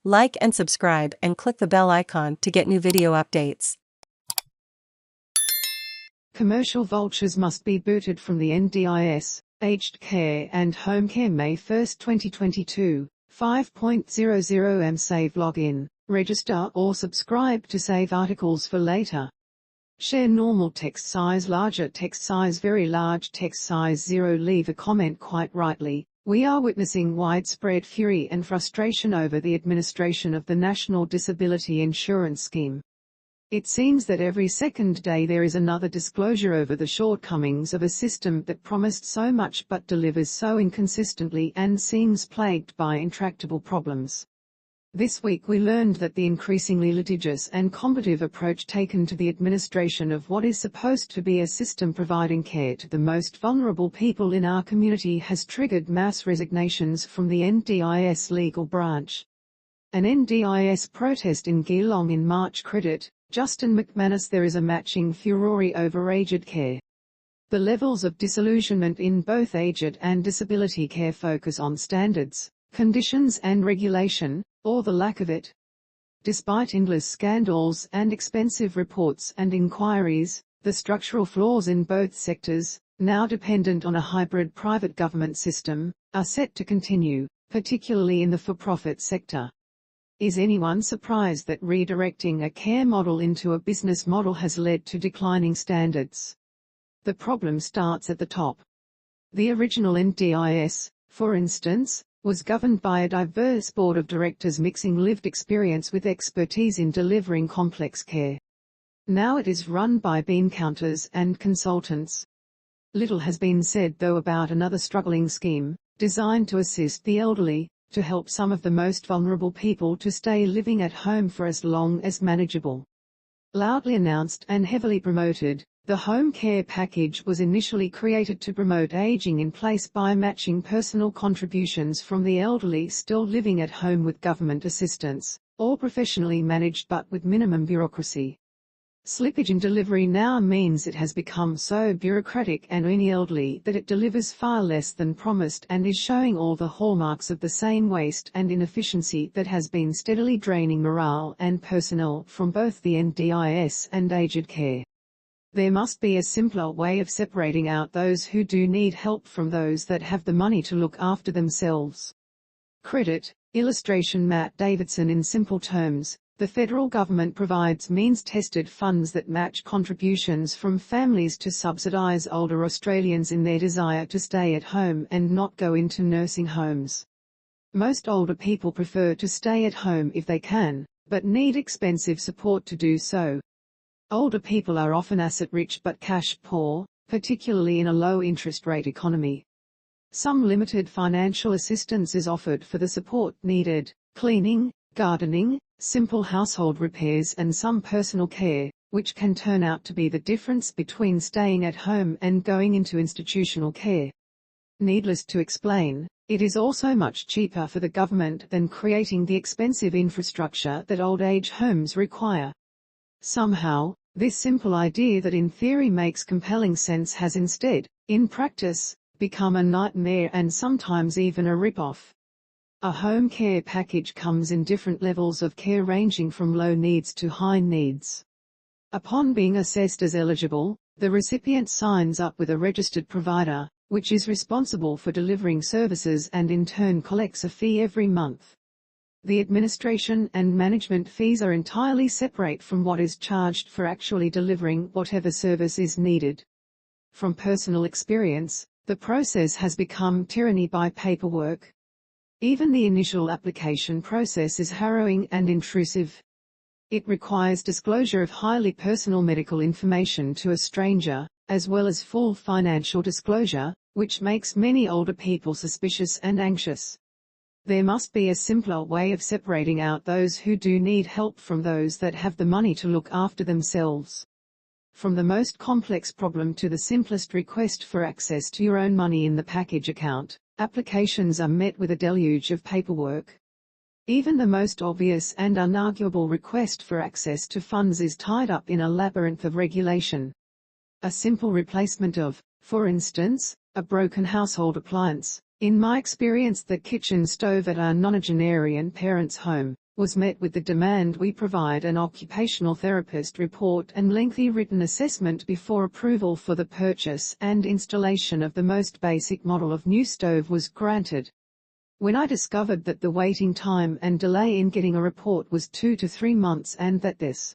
Like and subscribe and click the bell icon to get new video updates. Commercial Vultures must be booted from the Ndis, Aged Care and Home Care May 1, 2022, 5.00 am Save login, register or subscribe to save articles for later. Share normal text size, larger text size, very large text size 0. Leave a comment. Quite rightly, we are witnessing widespread fury and frustration over the administration of the National Disability Insurance Scheme. It seems that every second day there is another disclosure over the shortcomings of a system that promised so much but delivers so inconsistently and seems plagued by intractable problems. This week we learned that the increasingly litigious and combative approach taken to the administration of what is supposed to be a system providing care to the most vulnerable people in our community has triggered mass resignations from the Ndis legal branch. An Ndis protest in Geelong in March. Credit Justin McManus. There is a matching furore over aged care. The levels of disillusionment in both aged and disability care focus on standards, conditions and regulation, or the lack of it. Despite endless scandals and expensive reports and inquiries, the structural flaws in both sectors, now dependent on a hybrid private government system, are set to continue, particularly in the for-profit sector. Is anyone surprised that redirecting a care model into a business model has led to declining standards? The problem starts at the top. The original Ndis, for instance, was governed by a diverse board of directors mixing lived experience with expertise in delivering complex care. Now it is run by bean counters and consultants. Little has been said though about another struggling scheme, designed to assist the elderly, to help some of the most vulnerable people to stay living at home for as long as manageable. Loudly announced and heavily promoted, the home care package was initially created to promote aging in place by matching personal contributions from the elderly still living at home with government assistance, or professionally managed but with minimum bureaucracy. Slippage in delivery now means it has become so bureaucratic and elderly that it delivers far less than promised and is showing all the hallmarks of the same waste and inefficiency that has been steadily draining morale and personnel from both the Ndis and aged care. There must be a simpler way of separating out those who do need help from those that have the money to look after themselves. Credit illustration Matt Davidson. In simple terms, the federal government provides means-tested funds that match contributions from families to subsidize older Australians in their desire to stay at home and not go into nursing homes. Most older people prefer to stay at home if they can, but need expensive support to do so. Older people are often asset-rich but cash-poor, particularly in a low-interest rate economy. Some limited financial assistance is offered for the support needed: cleaning, gardening, simple household repairs and some personal care, which can turn out to be the difference between staying at home and going into institutional care. Needless to explain, it is also much cheaper for the government than creating the expensive infrastructure that old age homes require. Somehow, this simple idea that in theory makes compelling sense has instead, in practice, become a nightmare and sometimes even a rip-off. A home care package comes in different levels of care ranging from low needs to high needs. Upon being assessed as eligible, the recipient signs up with a registered provider, which is responsible for delivering services and in turn collects a fee every month. The administration and management fees are entirely separate from what is charged for actually delivering whatever service is needed. From personal experience, the process has become tyranny by paperwork. Even the initial application process is harrowing and intrusive. It requires disclosure of highly personal medical information to a stranger, as well as full financial disclosure, which makes many older people suspicious and anxious. There must be a simpler way of separating out those who do need help from those that have the money to look after themselves. From the most complex problem to the simplest request for access to your own money in the package account, applications are met with a deluge of paperwork. Even the most obvious and unarguable request for access to funds is tied up in a labyrinth of regulation. A simple replacement of, for instance, a broken household appliance, in my experience the kitchen stove at our nonagenarian parents' home, was met with the demand we provide an occupational therapist report and lengthy written assessment before approval for the purchase and installation of the most basic model of new stove was granted. When I discovered that the waiting time and delay in getting a report was 2 to 3 months and that this